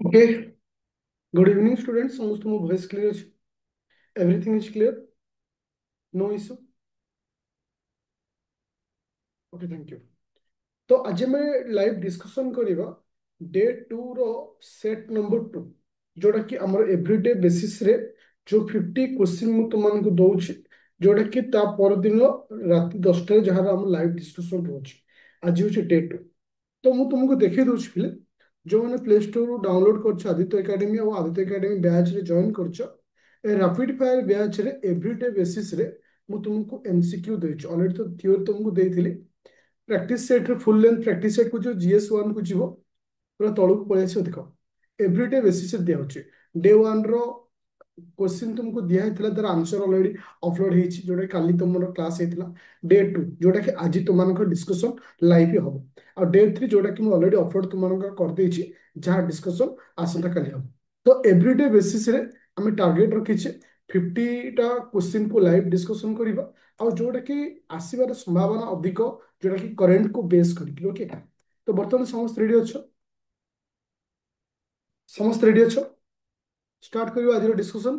Okay, good evening, students. समस्त ମୋ voice clear ଅଛି? Everything is clear? No issue? Okay, thank you. तो आज ଆମେ ଲାଇଭ୍ ଡିସ୍କସନ୍ କରିବା ଡେ 2 ର ସେଟ୍ ନମ୍ବର 2 जोटा कि ଆମର ଏଭ୍ରିଡେ ବେସିସରେ ଯୋଉ 50 କ୍ୱେଶ୍ଚିନ୍ ମୁଁ ତୁମମାନଙ୍କୁ ଦଉଛି ଯୋଉଟା କି ତା ପରଦିନ ରାତି 10ଟାରେ ଯାହାର ଆମ ଲାଇଭ୍ ଡିସ୍କସନ୍ ରହୁଛି। ଆଜି ହଉଛି ଡେ 2। ତ ମୁଁ ତୁମକୁ ଦେଖେଇ ଦଉଛି ପିଲେ ଯୋଉମାନେ ପ୍ଲେ ଷ୍ଟୋରରୁ ଡାଉନଲୋଡ୍ କରିଛ ଆଦିତ୍ୟ ଏକାଡେମୀ ଆଉ ଆଦିତ୍ୟ ଏକାଡେମୀ ବ୍ୟାଚ୍ରେ ଜଏନ୍ କରିଛ ଏ ରାପିଡ୍ ଫାୟାର ବ୍ୟାଚ୍ରେ ଏଭ୍ରିଡେ ବେସିସରେ ମୁଁ ତୁମକୁ ଏମସିକ୍ୟୁ ଦେଇଛି। ଅଲରେଡି ତ ଥିଓରି ତୁମକୁ ଦେଇଥିଲି। ପ୍ରାକ୍ଟିସ୍ ସେଟ୍ରେ ଫୁଲ୍ ଲେନ୍ଥ ପ୍ରାକ୍ଟିସ୍ ସେଟ୍କୁ ଯିବ GS1 କୁ ଯିବ ପୁରା ତଳକୁ ପଳେଇ ଆସିବ ଦେଖ ଏଭ୍ରିଡେ ବେସିସରେ ଦିଆହଉଛି। ଡେ 1 ର क्वेश्चन तुमको दिया है तार आंसर ऑलरेडी अपलोड ହେଇଛି जोटा काली तुमर क्लास ହେଇଥିଲା। डे 2 जोटा कि आज तुमको डिस्कशन लाइव ही हम और डे 3 जोटा कि मैं ऑलरेडी अपलोड तुमको कर देछि जहां डिस्कशन आसंता काली हम। तो एवरीडे बेसिस रे हमें टारगेट रखिछे 50टा क्वेश्चन को लाइव डिस्कशन करिबा और जोटा कि आसीबार संभावना अधिक जोटा कि करंट को बेस करिक। ओके, तो बर्तमान समस्त रेडी अछो? समस्त रेडी अछो? स्टार्ट करिबा आज डिस्कशन।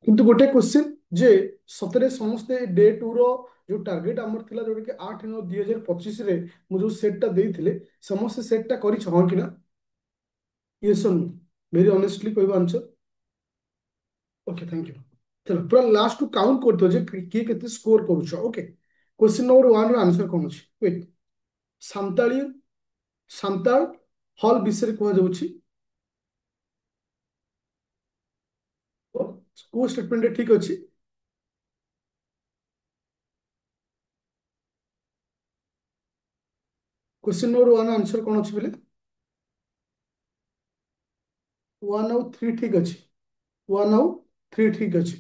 किंतु गोटे क्वेश्चन जे सतरे समस्ते डे 2 रो जो टारगेट आमर थिला जोटा कि 8/9/2025 रे मु जो सेट टा देइथिले समस्त सेट टा करि छ कि ना? यस और नो? वेरी ऑनेस्टली कहबा आंसर। Okay, thank you. चलो पूरा लास्ट टू काउंट कर दो जे किए केते स्कोर करूछ। ओके, क्वेश्चन नंबर 1 रो आंसर कोन अछि? वेट, सान्ताली सान्ताल हॉल विषय को जाउछि। को स्टेटमेंट ठीक अछि? क्वेश्चन नंबर 1 आंसर कोन अछि बेले? 1 और 3 ठीक अछि। 1 और 3 ठीक अछि।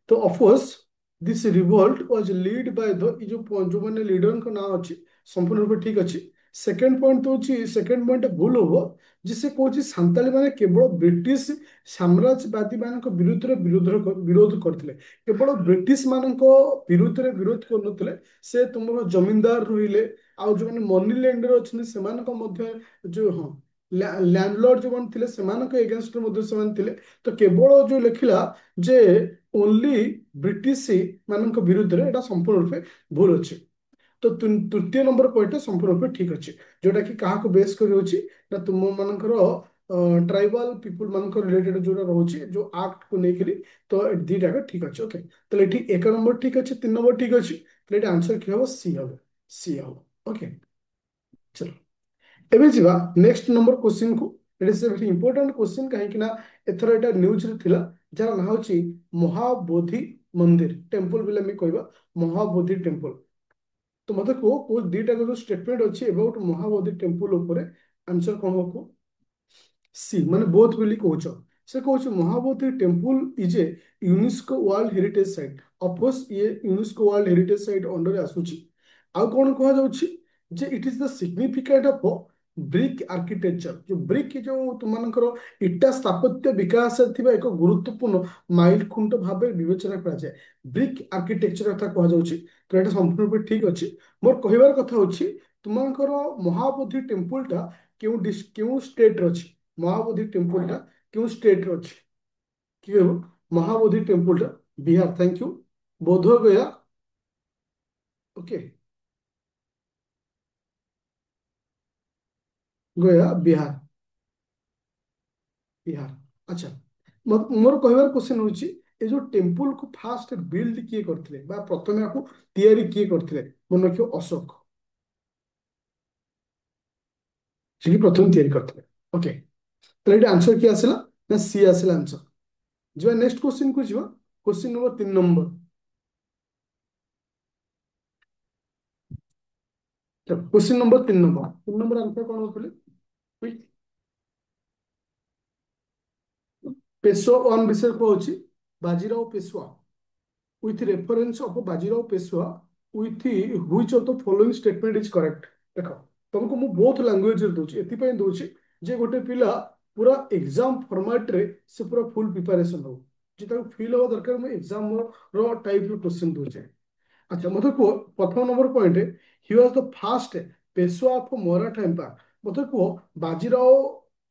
तो of course this revolt was lead by the जो जो माने लीडर का नाम अछि संपूर्ण रूप ठीक अछि। सेकंड पॉइंट तो अछि, सेकंड पॉइंट भूल होबो जिसे कोछि संताली माने केवल ब्रिटिश साम्राज्यवादी मानक विरोध करथिले। केवल ब्रिटिश मानक विरोध करनथिले। से तुमरो जमींदार रहिले आ जो माने मनी लेंडर अछि सेमानक मध्य जो हां लैंडलॉर्ड जो मान थिले सेमानक एगेंस्ट मध्ये सेमान थिले। तो केवल जो लिखिला जे ओनली ब्रिटिश मान विरुद्ध में एटा संपूर्ण रूपे भूल अच्छे। तो तृतीय नंबर पॉइंट संपूर्ण रूपे ठीक अच्छे जोटा कि क्या बेस कर तुम मानकर ट्राइबल पीपुल मान रिलेटेड जो रोचे जो आक्ट को लेकर। तो दीटा ठीक अच्छे। ओके, तो ये एक नंबर ठीक अच्छे, 3 नंबर ठीक अच्छे। तो आंसर क्या हम? सी हम। सी हम। ओके, चलो एबे जीवा नेक्स्ट नंबर क्वेश्चन को। It is a very important question कहीं ना एथर एटा न्यूज रे थिला जार ना होची महाबोधि मंदिर टेंपल बिले मी कहबा महाबोधि टेंपल। तो मते को दीटा जो स्टेटमेंट अछि अबाउट महाबोधि टेंपल ऊपर आंसर कोन हो? सी माने बोथ बिली कहउछ। से कहउछ Mahabodhi temple is a UNESCO world heritage site. Of course ये UNESCO world heritage site under आसुची। आ कोन कहा जाउची जे it is the significant of brick architecture. जो ब्रिक जो तुमनकर इटा स्थापत्य विकास थिबा एक गुरुत्वपूर्ण माइल खुंट भाबे विवेचना करा जाय। ब्रिक आर्किटेक्चर कथा कहा जाउची। तो एटा संपूर्ण रूप ठीक अछि। मोर कहिबार कथा होची तुमनकर महाबोधि टेंपल टा केउ स्टेट रे अछि? महाबोधि टेम्पल टा क्यों स्टेट रे अछि? क्यों महाबोधि टेम्पल टा? Bihar. Thank you. Bodh Gaya. Okay, गया बिहार। बिहार। अच्छा, मोर कहबार क्वेश्चन होची ए जो टेम्पल को फास्ट बिल्ड किए करथिले बा प्रथमे आकु तैयारी किए करथिले? मन रखियो अशोक जी प्रथम तैयारी करथिले। ओके, तो ये आंसर किए आसला ना? सी आसला आंसर। जो नेक्स्ट क्वेश्चन को जीवा। Question number 3 number. Question number 3 number. 3 number answer कौन होतले? पेशवा वन विषय कहूँ Bajirao Peshwa with reference of Bajirao Peshwa with which of the following statement is correct? देख तुमको मु बहुत लैंग्वेज रे दोची एतिपय दोची जे गोटे पिला पूरा एग्जाम फॉर्मेट रे से पूरा फुल प्रिपरेशन हो जे ताको फील हो दरकार मु एग्जाम रो टाइप रो क्वेश्चन दोचे। अच्छा मते को प्रथम नंबर पॉइंट ही was the first Peshwa of Maratha empire मत कह बाजीराव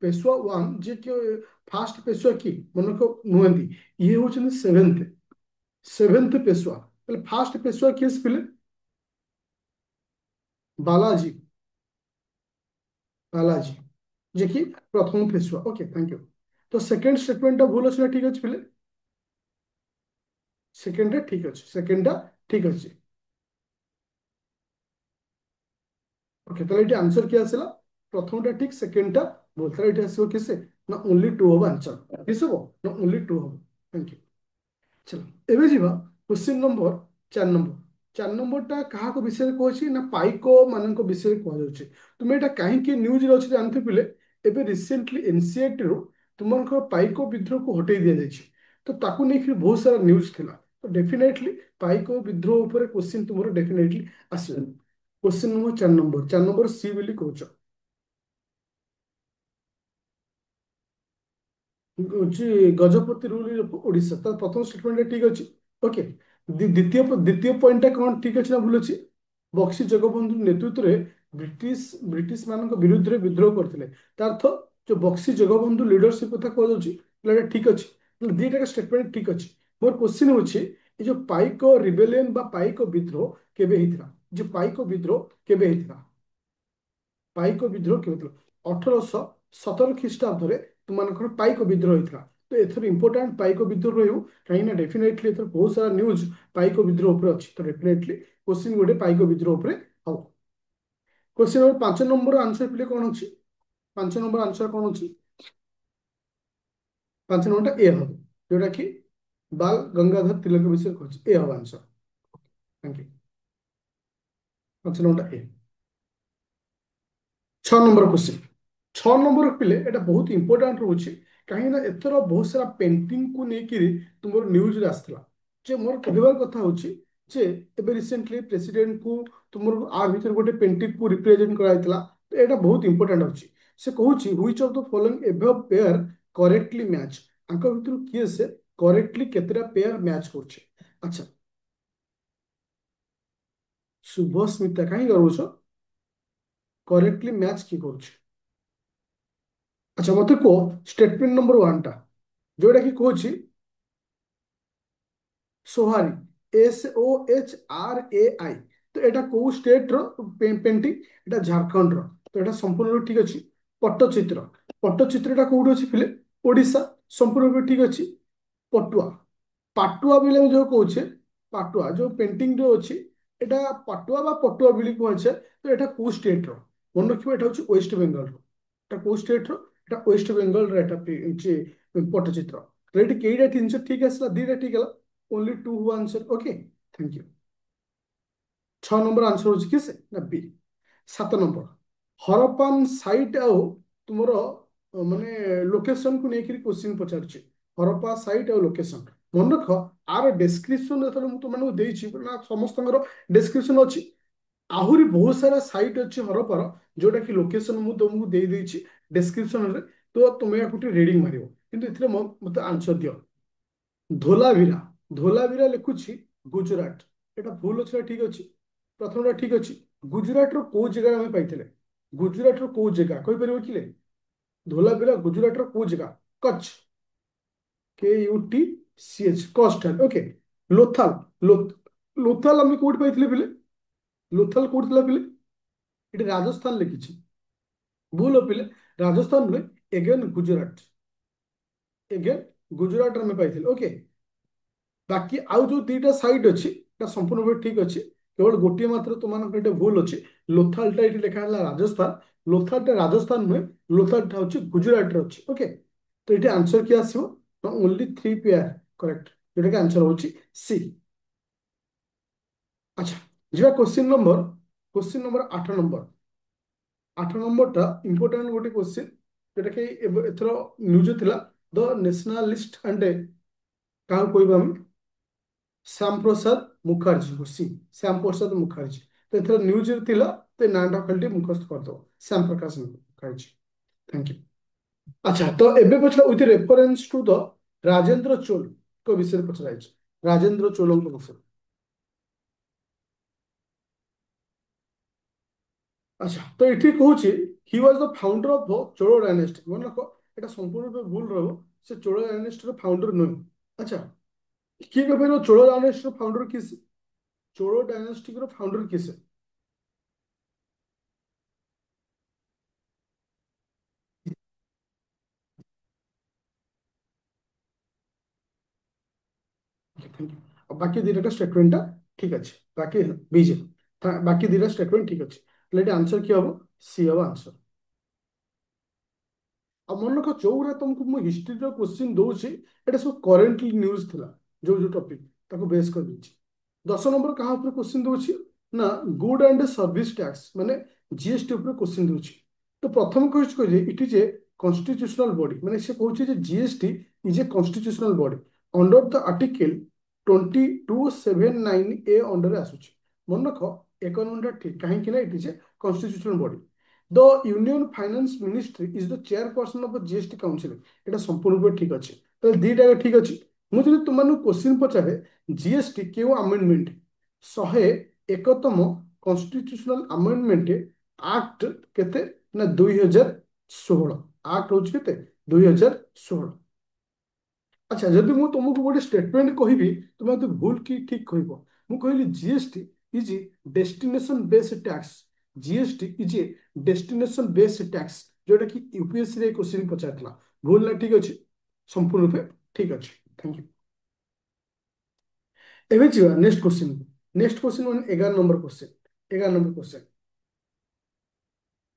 पेशवा वन जे कि फास्ट पेशवा कि मन को नुहति ये होचन seventh seventh Peshwa first Peshwa किए से बालाजी बालाजी जे कि प्रथम पेशवा ओके थैंक यू तो सेकंड स्टेटमेंट भूल अच्छे ठीक अच्छे पिले सेकंड ठीक अच्छे सेकंड ठीक अच्छे ओके तो ये आंसर क्या आसला प्रथमटा ठीक सेकंडटा भूल ताले ये आसो किसे ना ओनली टू हम आंसर किस हो ना ओनली टू हम थैंक यू चलो एबे जीवा क्वेश्चन नंबर 4 नंबर 4 नंबरटा कहा को विषय कहछि ना पाइको मानक विषय कह जाउछि तुम एटा काहे कि न्यूज रे अछि जानते पिले एबे रिसेंटली एनसीईआरटी रो तुमनको पाइको विद्रोह को हटै दिया जाइछि तो ताकू नै फिर बहुत सारा न्यूज थिला तो डेफिनेटली पाइको विद्रोह ऊपर क्वेश्चन तुमरो डेफिनेटली आसीबो question number 4 number 4 number C बोली कहछ हচ্ছে गजपति रूल ओडिशा तो प्रथम स्टेटमेंट ठीक अच्छे ओके द्वितीय द्वितीय पॉइंट कौन ठीक अच्छे ना भूल अच्छे बक्सी जगबंधु नेतृत्व में ब्रिटिश ब्रिटिश मान विरुद्ध रे विद्रोह करते अर्थ जो बक्सी जगबंधु लीडरशिप कथा कह ठीक अच्छे दीटा स्टेटमेंट ठीक अच्छे मोर क्वेश्चन होची ये जो पाइक रिबेलियन बा पाइक विद्रोह केबे हितला जो पाइक विद्रोह केबे हितला पाइक विद्रोह के मतलब 1817 ख्रीष्टाब्द तुम पाइक विद्रोह होता तो एथर इंपोर्टाट पाइक विद्रोह रही कहीं डेफिनेटली एथर बहुत सारा न्यूज पाइक विद्रोह उपर अच्छी तो डेफिनेटली क्वेश्चन गोटे पाइक विद्रोह उपर हम क्वेश्चन नंबर 5 नंबर आंसर पे कौन अच्छी 5 नंबर आंसर कौन अच्छी 5 नंबरटा ए हम जोटा कि बाल गंगाधर तिलक विषय कह ए हम आंसर थैंक यू 5 नंबरटा ए 6 नंबर क्वेश्चन 6 नंबर पिले एटा बहुत इंपोर्टाट रोचे कहीं एथर बहुत सारा पेंटिंग को लेकिन तुम न्यूज रे आसला जे मोर कहबार कथा होची जे एबे रिसेंटली प्रेसिडेंट को तुम आ भीतर गोटे पेंटिंग को रिप्रेजेंट कराइतला तो एटा बहुत इंपोर्टाट होची से कहूची which of the following above pair correctly match आंक भीतर किए से करेक्टली केतेटा पेयर मैच करछे अच्छा शुभस्मिता कहीं करूछ करेक्टली मैच की करछे अच्छा मत को स्टेटमेंट नंबर 1टा जोटा कि कौन सोहारी SOHRAI तो यहाँ कौ स्टेट पेंटिंग यहाँ झारखंड तो यहाँ संपूर्ण रूपे ठीक अच्छे पट्टचित्र पट्टचित्रटा कौटी अच्छी फिले ओडिशा संपूर्ण रूपे ठीक अच्छे पटुआ पाटुआ बोले जो कौचे पाटुआ जो पेंटिंग जो अच्छी यहाँ पाटुआ बा पटुआ बोली कहुचे तो यहाँ कौ स्टेट मन रखिए यहाँ हूँ वेस्ट बेंगल यहाँ कौ स्टेट यहाँ वेस्ट बेंगल पट्टचित्र तो ये कईटा जिन ठीक आसला दीटा ठीक है only two answer okay thank you 6 number answer हो किस ना बी 7 नंबर हरप्पान साइट आउ तुम माने लोकेशन को लेकर क्वेश्चन पचार हरप्पा साइट आउ लोकेशन मन रख आर डेस्क्रिप्शन जो तुमको देती समस्त डेस्क्रिप्शन अच्छी आहुरी बहुत सारा साइट अच्छी हरप्पार जोटा कि लोकेशन मुझे तुमको दे देछि डेस्क्रिप्शन रे तो तुम या रीडिंग मार कि मत आंसर दियो धोलावीरा धोलावीरा लिखुची गुजरात এটা ভুল ଅଛି ନା ଠିକ ଅଛି ପ୍ରଥମଟା ଠିକ ଅଛି ଗୁଜରାଟର କୋଉ ଜାଗାରେ ଆମେ ପାଇଥିଲେ ଗୁଜରାଟର କୋଉ ଜାଗା କହିପାରିବ କିଲେ ଧୋଲାବିରା ଗୁଜରାଟର କୋଉ ଜାଗା କଚ୍ଛ KUTCH କଷ୍ଟ ଓକେ ଲୋଥାଲ ଲୋଥାଲ ଆମେ କୋଉଠି ପାଇଥିଲେ ପିଲେ ଲୋଥାଲ କୋଉଠି ଥିଲା ପିଲେ ଏଠି ରାଜସ୍ଥାନ ଲେଖିଛି ଭୁଲ ପିଲେ ରାଜସ୍ଥାନ ନୁହେଁ ଏଗେନ ଗୁଜରାଟ ଆମେ ପାଇଥିଲେ ଓକେ बाकी आउ जो दीटा साइड अच्छी संपूर्ण भाव ठीक अच्छे केवल गोटे मात्र तुम भूल अच्छे लोथालटा ये लिखा है राजस्थान लोथालटा राजस्थान नुहे लोथालटा हूँ गुजरात अच्छी ओके तो ये आंसर किए आसो ओनली 3 पेयर करेक्ट जोटा कि आंसर हूँ सी अच्छा जी क्वेश्चन नंबर 8 नंबर 8 नंबरटा इंपोर्टाट गोटे क्वेश्चन जोटा कि एथर न्यूज थिला द नेशनलिस्ट एंड क्या कहबा श्याम प्रसाद मुखर्जी को सी श्याम प्रसाद मुखर्जी तो एथर न्यूज थिला तो नाटा खाली मुखस्त करदो श्याम प्रकाश मुखर्जी थैंक यू अच्छा तो एबे पछला with reference to the Rajendra Chola को विषय पछला राजेंद्र चोल को विषय আচ্ছা তো এটি কହୁଛି হি ওয়াজ দ ফাউন্ডর অফ দ চোଳ ডাইনেস্টি মনে রাখ এটা সম্পূর্ণ রূপে ভুল রহব সে চোଳ ডাইনেস্টির ফাউন্ডর নୁହେଁ আচ্ছা କିଏ କହିପାରିବ ଚୋଳ ଡାଇନେଷ୍ଟିର ଫାଉଣ୍ଡର କିଏ ସେ ଚୋଳ ଡାଇନେଷ୍ଟିର ଫାଉଣ୍ଡର କିଏ ସେ Thank you. ଆଉ ବାକି ଦିଟା ଷ୍ଟେଟମେଣ୍ଟଟା ଠିକ ଅଛି ବାକି ବିଜେ ବାକି ଦିଟା ଷ୍ଟେଟମେଣ୍ଟ ଠିକ ଅଛି ତାହେଲେ ଏଠି ଆନ୍ସର କିଏ ହବ ସି ହବ ଆନ୍ସର ଆଉ ମନେ ରଖ ଯୋଉଗୁରା ତମକୁ ମୁଁ ହିଷ୍ଟ୍ରିର କ୍ୱେଶ୍ଚିନ୍ ଦଉଛି ଏଟା ସବୁ କରେଣ୍ଟଲି ନ୍ୟୁଜ ଥିଲା ଯୋଉ ଯୋଉ ଟପିକ ତାକୁ ବେସ୍ କରିଦେଇଛି 10 ନମ୍ବର କାହା ଉପରେ କ୍ୱେଶ୍ଚିନ୍ ଦଉଛି ନା ଗୁଡ୍ ଆଣ୍ଡ ସର୍ଭିସ ଟ୍ୟାକ୍ସ ମାନେ ଜିଏସଟି ଉପରେ କ୍ୱେଶ୍ଚିନ୍ ଦଉଛି ତ ପ୍ରଥମ କହିଛି କହିଲେ ଇଟ୍ ଇଜ ଏ କନଷ୍ଟିଟ୍ୟୁସନାଲ ବଡି ମାନେ ସେ କହୁଛି ଯେ GST is a constitutional body under the article 2279 ଏ ଅଣ୍ଡରରେ ଆସୁଛି ମନେ ରଖ ଏକ ନମ୍ବରଟା ଠିକ କାହିଁକି ନା ଇଟ୍ is a constitutional body the union finance ministry is the chairperson of GST council ଏଇଟା ସମ୍ପୂର୍ଣ୍ଣ ରୂପେ ଠିକ ଅଛି ତାହେଲେ ଦିଟା ଠିକ ଅଛି ମୁଁ ଯଦି ତୁମମାନଙ୍କୁ କ୍ୱେଶ୍ଚିନ୍ ପଚାରେ ଜିଏସଟି କେଉଁ ଆମେଣ୍ଡମେଣ୍ଟ 101ତମ କନଷ୍ଟିଟ୍ୟୁସନାଲ ଆମେଣ୍ଡମେଣ୍ଟ ଆକ୍ଟ କେତେ ନା 2016 ଆକ୍ଟ ହଉଛି କେତେ 2016 আচ্ছা যদি ମୁଁ ତୁମକୁ ଗୋଟେ ଷ୍ଟେଟମେଣ୍ଟ କହିବି ତୁମେ ଯଦି ଭୁଲ କି ଠିକ କହିବ ମୁଁ କହିଲି GST is destination based tax GST is destination based tax ଯୋଉଟା କି ୟୁପିଏସସି ରେ କ୍ୱେଶ୍ଚିନ୍ ପଚାରିଥିଲା ଭୁଲ ନା ଠିକ ଅଛି ସମ୍ପୂର୍ଣ୍ଣ ରୂପେ ଠିକ ଅଛି ଥ୍ୟାଙ୍କ ୟୁ ଏବେ ଯିବା ନେକ୍ସଟ କ୍ୱେଶ୍ଚିନ୍ ମାନେ 11 ନମ୍ବର କ୍ୱେଶ୍ଚିନ୍ 11 ନମ୍ବର କ୍ୱେଶ୍ଚିନ୍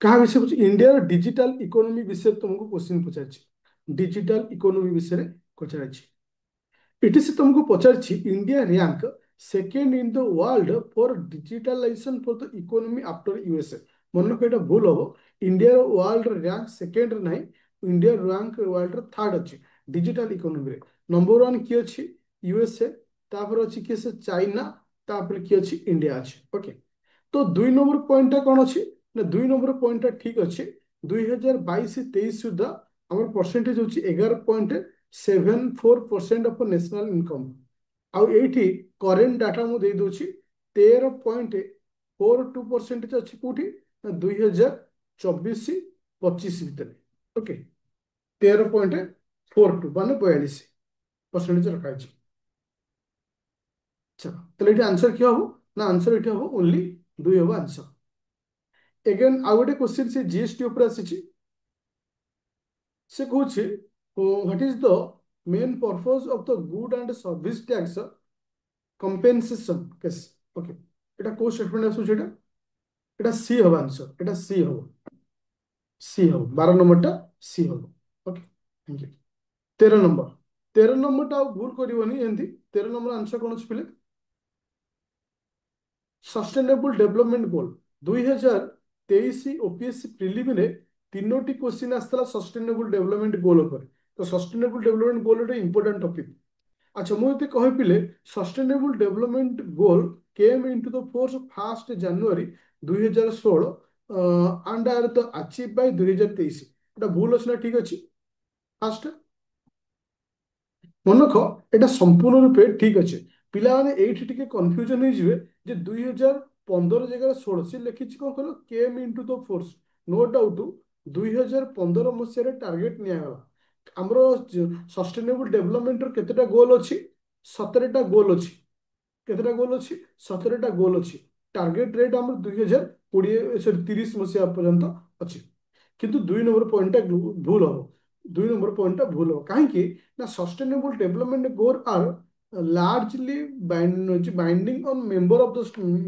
କାହା ବିଷୟ ହଉଛି ଇଣ୍ଡିଆର ଡିଜିଟାଲ ଇକୋନୋମି ବିଷୟରେ ତୁମକୁ କ୍ୱେଶ୍ଚିନ୍ ପଚାରିଛି ଡିଜିଟାଲ ଇକୋନୋମି ବିଷୟରେ ପଚାରିଛି इटिसी तुमको पचारछि India rank second in the world for digitalization for the economy after USA मन रख एटा भूल हबो इंडिया वर्ल्ड रैंक सेकेंड नहीं इंडिया रैंक वर्ल्ड थर्ड अछि डिजिटल इकोनॉमी रे नंबर 1 की अछि यूएसए तापर अछि कि से चाइना तापर की अछि इंडिया अछि ओके तो 2 नंबर पॉइंट कोन अछि ना 2 नंबर पॉइंट ठीक अछि 2022-23 सुधा हमर परसेंटेज होछि 11.74% ऑफ नेशनल इनकम आउ एठी करेंट डाटा मु दे दोछि 13.42% अछि कोठी ना 2024-25 भितर ओके 13.42 माने 42% रखा अछि चलो तो ये आंसर क्या हो ना आंसर ये हो ओनली 2 हो आंसर एगेन आउ गोटे क्वेश्चन से जीएसटी ऊपर आसी से कहूँ what is the main purpose of the good and service tax compensation case okay एटा को स्टेटमेंट आसु एटा सी हो आंसर एटा सी हो 12 नंबर टा सी हो okay thank you 13 number 13 number टा भूल करबनी एंती 13 नंबर आंसर कौन अछि पिले sustainable development goal 2023 OPSC prelims तीनोटी क्वेश्चन आसला सस्टेनेबल डेवलपमेंट गोल ऊपर तो सस्टेनेबल डेवलपमेंट गोल गोटे इंपोर्टेंट टॉपिक अच्छा मुझे कह पिले sustainable development goal came into the force 1 January 2016 and are the achieve by 2023 এটা ভুল আছে না ঠিক আছে ফার্স্ট मन रख এটা সম্পূর্ণ রূপে ঠিক আছে ପିଲାମାନେ ଏଇଠି ଟିକେ କନଫ୍ୟୁଜନ ହେଇଯିବେ ଯେ 2015 ଜାଗାରେ 16 ସେ ଲେଖିଛି କଣ କହିଲ କେମ୍ ଇନଟୁ ଦ ଫୋର୍ସ नो डाउट 2015 ମସିହାରେ ଟାର୍ଗେଟ ନିଆଗଲା ଆମର ସଷ୍ଟେନେବଲ ଡେଭଲପମେଣ୍ଟର କେତେଟା ଗୋଲ ଅଛି 17ଟା ଗୋଲ ଅଛି କେତେଟା ଗୋଲ ଅଛି 17ଟା ଗୋଲ ଅଛି ଟାର୍ଗେଟ ରେଟ୍ ଆମର 2020 ସରି 30 ମସିହା ପର୍ଯ୍ୟନ୍ତ ଅଛି କିନ୍ତୁ 2 ନମ୍ବର ପଏଣ୍ଟଟା ଭୁଲ ହବ 2 ନମ୍ବର ପଏଣ୍ଟଟା ଭୁଲ ହବ କାହିଁକି ନା sustainable development goal are largely binding on member of the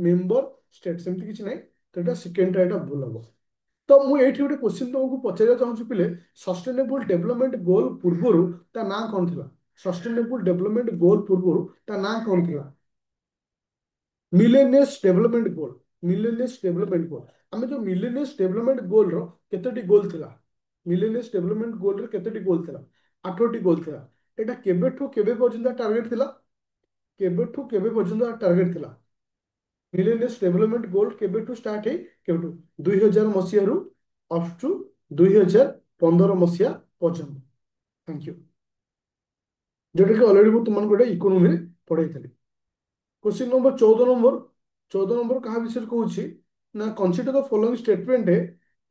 member state ସେମିତି କିଛି ନାହିଁ ତ ଏଇଟା ସେକେଣ୍ଡଟା ଏଇଟା ଭୁଲ ହବ ତ ମୁଁ ଏଇଠି ଗୋଟେ କ୍ୱେଶ୍ଚିନ୍ ତମକୁ ପଚାରିବାକୁ ଚାହୁଁଛି ପିଲେ ସଷ୍ଟେନେବଲ ଡେଭଲପମେଣ୍ଟ ଗୋଲ ପୂର୍ବରୁ ତା ନାଁ କଣ ଥିଲା ସଷ୍ଟେନେବଲ ଡେଭଲପମେଣ୍ଟ ଗୋଲ ପୂର୍ବରୁ ତା ନାଁ କଣ ଥିଲା मिलेनियस डेवलपमेंट गोल मिलेनियस डेवलपमेंट गोल आम जो मिलेनियस डेवलपमेंट गोल रो केतोटी गोल थिला मिलेनियस डेवलपमेंट गोल रो केतोटी गोल थिला 8टी गोल थिला एटा केबेठो केबे पर्यंत टार्गेट थिला केबेठो केबे पर्यंत टार्गेट थिला मिलेनियस डेवलपमेंट गोल केबेठो स्टार्ट है केबेठो 2000 मसिया रु अप टू 2015 मसिया पर्यंत थैंक यू जोटा कि ऑलरेडी मु तुमन गोटे इकोनॉमी रे पढ़ाई थली क्वेश्चन नंबर 14 नंबर 14 नंबर कहा विषय कहूँ ना consider the following statement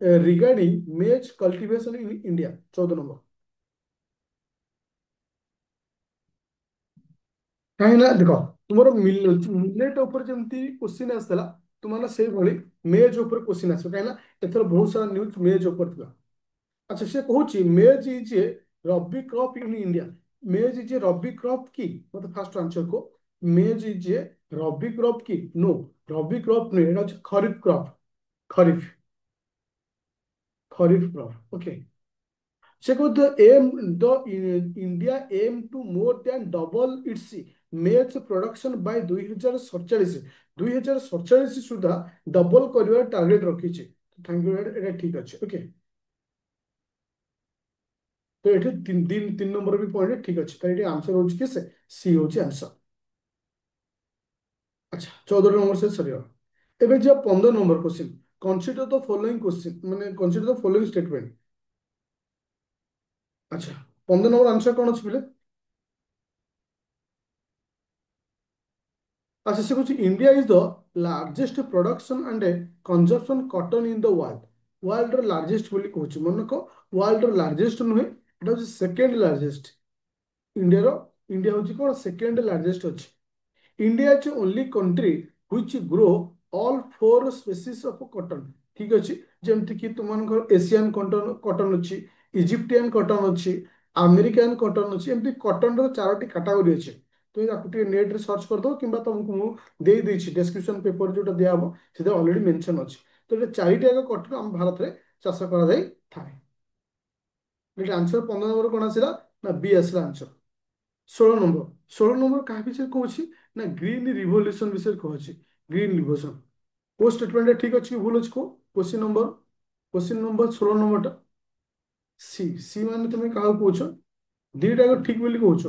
regarding मेज कल्टीवेशन इन इंडिया 14 नंबर। कहीं ना देख तुम मिलेट उपर जमी क्वेश्चन आसाला तुम से मेज उपर क्वेश्चन आस कहीं एथर बहुत सारा न्यूज मेज उपर था। अच्छा से कहूँ maize is a rabi crop in India. Maize is a rabi crop की मतलब फास्ट आंसर को maize is a rabi crop की नो रबी क्रॉप नहीं এটা kharif crop. Kharif kharif crop okay. से को the aim the India aim to more than double its maize production by 2047 2047 सुधा double कर टार्गेट रखी। थैंक यू এটা ঠিক আছে ओके। तो ये तीन नंबर भी पॉइंट ठीक अच्छे तो ये आंसर हो सी हूँ आंसर। अच्छा 14 नंबर से सर एवं जो 15 number question consider the following question माने कनसीडर द फॉलोइंग स्टेटमेंट। अच्छा 15 नंबर आंसर कौन अच्छे बोले। अच्छा से कुछ India is the largest production and consumption cotton in the world. World largest बोली कहूँ मन को वर्ल्ड लार्जेस्ट नुहे এটা सेकेंड लार्जेस्ट। इंडिया इंडिया हूँ कौन सेकेंड लार्जेस्ट अच्छे। India is only country which grow all four species of cotton. ठीक अच्छे जमती कि तुम एशियन कॉटन कॉटन अच्छी इजिप्टियन कॉटन अच्छी अमेरिकन कॉटन अच्छी एमती कॉटन चारोटी कैटेगरी अच्छे। तुम आपको नेट रे सर्च कर दो कि तुमको मुझे डिस्क्रिप्शन पेपर जो दिहब से अलरेडी मेंशन अच्छी। तो ये चारिटा कॉटन आम भारत में चाष कर आंसर 15 नंबर कौन आसला ना बी आसला आंसर। 16 नंबर 16 नंबर क्या विषय कहूँ ना ग्रीन रिवोल्यूशन विषय कहूँ। ग्रीन रिवोल्यूशन वो स्टेटमेंट ठीक अच्छे कि भूल अच्छे को क्वेश्चन नंबर 16 नंबर सी सी मान तुम क्या कौच दीटा ठीक बोली कौच।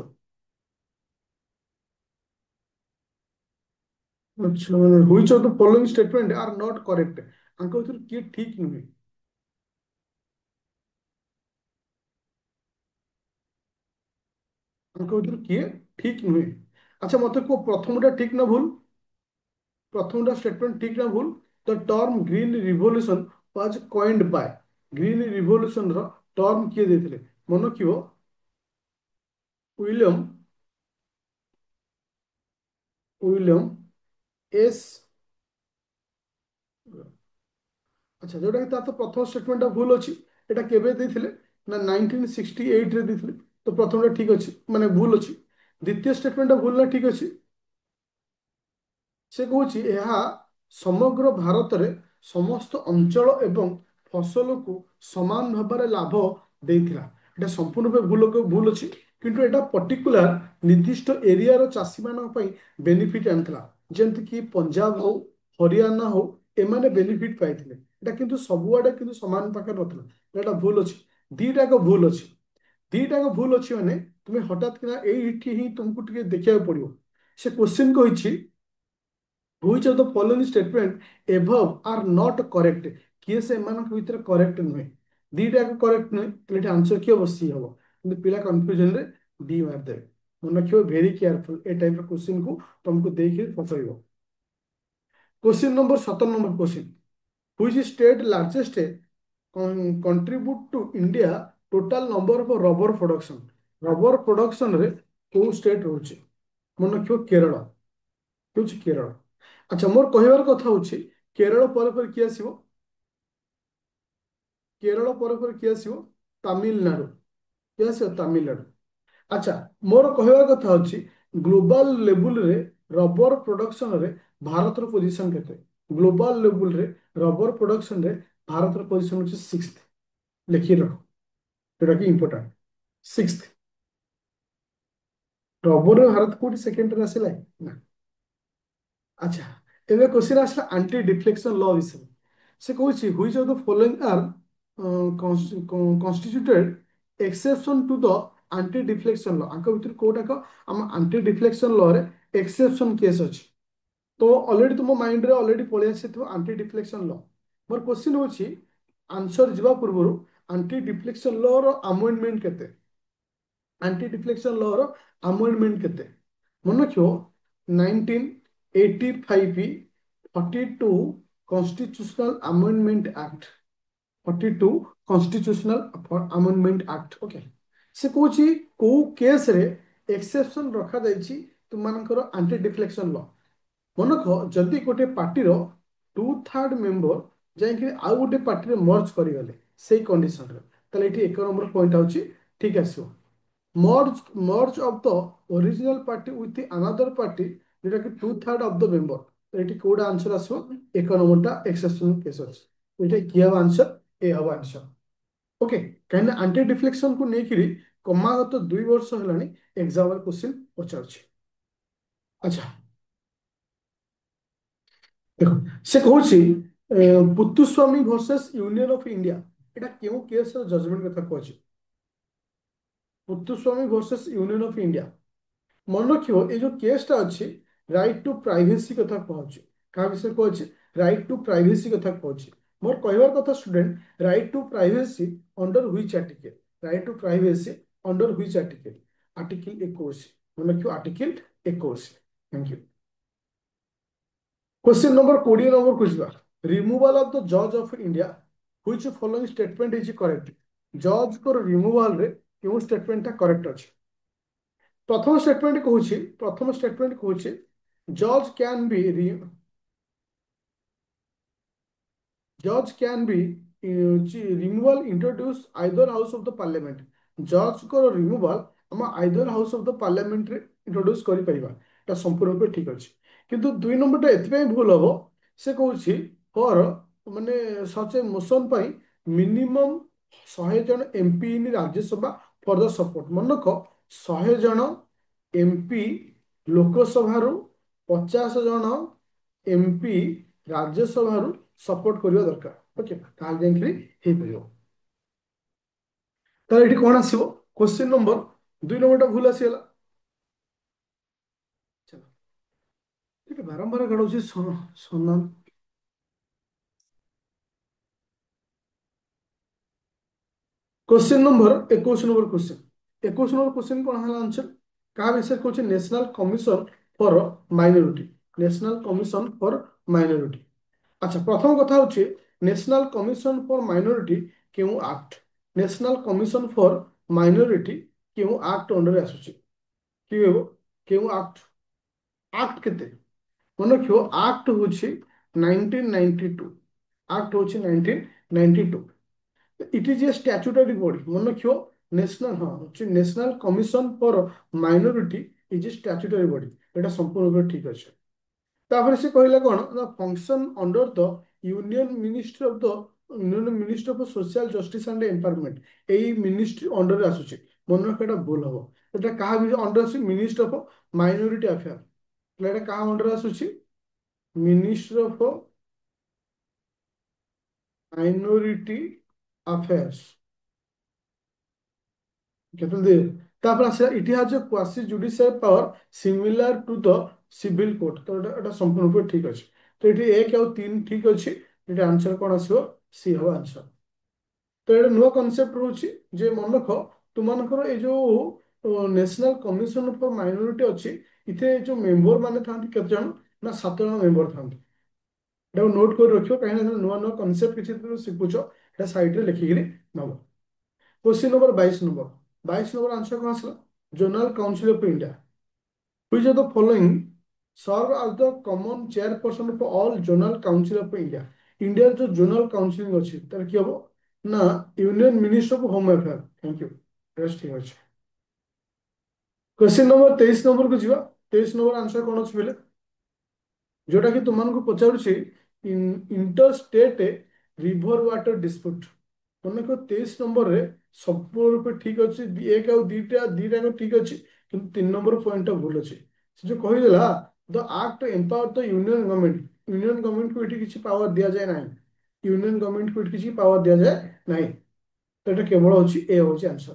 अच्छा मैंने which of the following statement are not correct आंक भर किए ठीक नुहे। आंक भर किए ठीक नुहे। अच्छा मत को प्रथमटा ठीक ना भूल प्रथमटा स्टेटमेंट ठीक ना भूल। The term green revolution was coined by green revolution रो टर्म किए देते मन रखियो विलियम विलियम एस। अच्छा जोटा कि तार तो प्रथम स्टेटमेंट भूल अच्छी एटा केबे देथिले ना 1968 रे देथिले। तो प्रथमटा ठीक अच्छे माने भूल अच्छी द्वितीय स्टेटमेंट भूल ना ठीक अच्छे। से कହୁଛି ଏହା ସମଗ୍ର ଭାରତରେ ସମସ୍ତ ଅଞ୍ଚଳ ଏବଂ ଫସଲକୁ ସମାନ ଭାବରେ ଲାଭ ଦେଇଥିଲା। এটা সম্পূর্ণ ভুল ଅଛି কিন্তু এটা পর্টিকুলার ନିର୍ଦ୍ଦିଷ୍ଟ ଏରିଆର ଚାଷୀମାନଙ୍କ ପାଇଁ ବେନିଫିଟ୍ ଆଣିଥିଲା। ଯେମିତିକି ପଞ୍ଜାବ ହଉ ହରିୟାଣା ହଉ ଏମାନେ ବେନିଫିଟ୍ ପାଇଥିଲେ। এটা କିନ୍ତୁ ସବୁଆଡେ କିନ୍ତୁ ସମାନ ପାଖରେ ନଥିଲା। এটা ଭୁଲ ଅଛି ଦିଟାକ ଭୁଲ ଅଛି। ଦିଟାକ ଭୁଲ ଅଛି ମାନେ ତୁମେ ହଠାତ୍ କିନା ଏଇଠି ହିଁ ତୁମକୁ ଟିକେ ଦେଖିବାକୁ ପଡିବ। ସେ क्वेश्चन କହିଛି which of the following statement above are not correct किए से एମାନଙ୍କ ଭିତରେ करेक्ट नुहे। दीटा करेक्ट नुहे तो ये आंसर किए हम सी हम कि पिला कंफ्यूजन रे डी मार दे। मन रखियो वेरी केयरफुल ए टाइप क्वेश्चन को तुमको देखिए फसइबो। Question number 17 number question which state largest contribute to India total number of rubber production। Rubber production रे को स्टेट रोचे मन रखियो केरल होची केरल। अच्छा मोर कहबार कथा होची केरल पर किए आसीबो केरल पर किए आसीबो तमिलनाडु किए आसीबो तमिलनाडु। अच्छा मोर कहबार कथा होची ग्लोबल लेवल रे रबर प्रोडक्शन रे भारत रो पोजीशन केते। ग्लोबल लेवल रे रबर प्रोडक्शन रे भारत रो पोजीशन होची 6th। लिखि रखो जोटा कि इंपोर्टेंट 6th। रबर रे भारत कोठी सेकंड रे आसिला ना। अच्छा एबे क्वेश्चन आसला एंटी डिफ्लेक्शन लॉ विषय से कहूँ which of the following are constituted exception to the anti defection law आंक भीतर कोटाक आम एंटी डिफ्लेक्शन लॉ रे एक्सेप्शन केस अछि। तो ऑलरेडी तुम माइंड रे ऑलरेडी पळि आसीथो एंटी डिफ्लेक्शन लॉ। मोर क्वेश्चन होछि आंसर जिबा पूर्व एंटी डिफ्लेक्शन लॉ रो अमेंडमेंट केते एंटी डिफ्लेक्शन लॉ रो अमेंडमेंट केते मन रखियो 1985 42 Constitutional Amendment Act 42 Constitutional Amendment Act okay से कौची को केस रे एक्सेप्शन रखा जाइछि तुमनकर एंटी डिफ्लेक्शन लॉ मन रख जदि गोटे पार्टीर 2/3 मेंबर जाइकि आउ गोटे पार्टी मर्ज करिगले सेई कंडीशन रे ताले एठी एक नंबर पॉइंट आउछि ठीक आसियो merge of the original party with the another party যেটা কি 2/3 of the member তো এটি কোড आंसर আসো এক নম্বরটা এক্সেপশনাল কেস আছে এটা কি হবে आंसर এ হবে आंसर ओके কাইনা আন্টি ডিফ্লেকশন কু নেকিরি ক্রমাগত 2 বর্ষ হেলানি এক্সাম রে क्वेश्चन পচারছি আচ্ছা দেখো সে কହୁଛି পুতুস্বামী ভার্সেস यूनियन ऑफ इंडिया এটা কেউ কেস র জজমেন্ট কথা কହୁଛି পুতুস্বামী ভার্সেস यूनियन ऑफ इंडिया मन रखियो ये जो केसटा अच्छी राइट टू प्राइवेसी कथा कहूँ क्या विषय कहूँ राइट टू प्राइवेसी कथा कहूँ मोर कहवार कथा student right to privacy under which article right to privacy under which article article 21 मन रखियो article 21 thank you question number 20 number को ଯିବା रिमूवल ऑफ द जज of India which following statement is correct जज को रिमूवल रे क्यों statement correct अछि प्रथम स्टेटमेंट कहूँ जज can be judge can be removal introduce either house of the parliament judge को removal हम either house of the parliament रे introduce करि परिबा ता संपूर्ण रूपे ठीक अछि किंतु दुई नंबर टा एथि पय भूल हबो से कहूछि फॉर माने सच ए मोशन पय मिनिमम 100 जन MP in Rajya Sabha for the support मन रख 100 जन एमपी लोकसभा 50 जन एमपी राज्यसभा सपोर्ट करवा दरकार ओके ताल जाइकरी हे परियो तार एठी कोन आसीबो क्वेश्चन नंबर 2 नंबरटा भूल आसीला चलो ठीक है बारंबार गडौची सोना question number 21 number question 21 number question कोन हला आंसर का विषय कहूछ national commission for minority national commission for minority अच्छा प्रथम कथा हूँ नेशनल कमिशन फॉर माइनॉरिटी क्यों act national commission for minority क्यों एक्ट अंडर आसुची क्यों एक्ट एक्ट केते मन रखियो एक्ट हूँ 1992 एक्ट हूँ 1992 it is a statutory body मन रखियो नेशनल हाँ national commission for minority is a statutory body एटा संपूर्ण रूप ठीक अच्छे तापर से कहला कौन the function under the union ministry of the union ministry of social justice and empowerment एई मिनिस्ट्री अंडर आसुचे मन रखा भूल हम एटा कहा अंडर आसु मिनिस्ट्री ऑफ माइनॉरिटी अफेयर एटा कहा अंडर आसुची मिनिस्ट्री ऑफ माइनॉरिटी अफेयर्स केतल दे तापर आसे it has a quasi judicial power similar to the civil court तो एटा संपूर्ण रूप ठीक अछि तो ये 1 और 3 ठीक अच्छे ये आंसर कौन आसो सी हम आंसर तो ये नुआ कनसेप्ट रोचे जे मन रख तुमकर ये जो नेशनल कमिशन फॉर माइनॉरिटी अच्छी इथे जो मेंबर माने थांती केते जन ना 7 जन मेंबर थांती एटा नोट कर रखियो कहीं ना नुआ नुआ कनसेप्ट किछि शिखुछ एटा साइड रे लिखिकरी नबो क्वेश्चन नंबर 22 नंबर आंसर कौन आसला general council of India which of the following serve as the common chairperson of all zonal council of India India जो जोनल काउंसिलिंग अच्छी तार की हबो ना union minister of home affair thank you rest ठीक अछि क्वेश्चन नंबर 23 नंबर को जीवा 23 नंबर आंसर कोन अछि बेले जोटा कि तुमनको पचारुछि inter state river water dispute तुमको 23 नंबर रे संपूर्ण रूप ठीक अछि एक और दीटा दीटा को ठीक अछि किंतु 3 नंबर पॉइंट भूल अछि से जो कहि देला the act empower the union government को एठी किछि पावर दिया जाय नाही यूनियन गवर्नमेंट को एठी किछि पावर दिया जाय नाही तो एटा केवल अछि ए होछि आंसर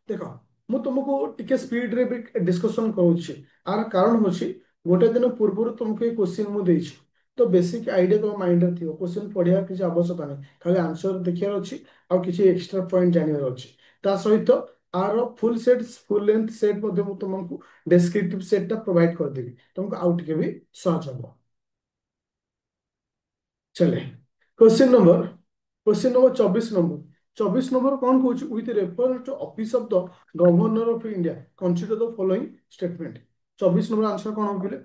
देख मु तुमको टिके स्पीड रे भी डिस्कशन करूछि आर कारण होछि गोटे दिन पूर्व तुमको ये क्वेश्चन मु देछि तो बेसिक आइडिया तो माइंड रे थियो क्वेश्चन पढ़िया किछि आवश्यकता नहीं खाली आंसर देखियार अछि और किछि एक्स्ट्रा पॉइंट जानियार अछि ता सहित आर full set full length set मध्ये मु तुमको डेस्क्रिप्टिव सेट ता प्रोवाइड कर देबी तुमको आउट के भी सहज हो चले क्वेश्चन नंबर 24 नंबर 24 नंबर कौन कौन with reference to office of the governor of India consider the following statement 24 number answer कौन हो बोले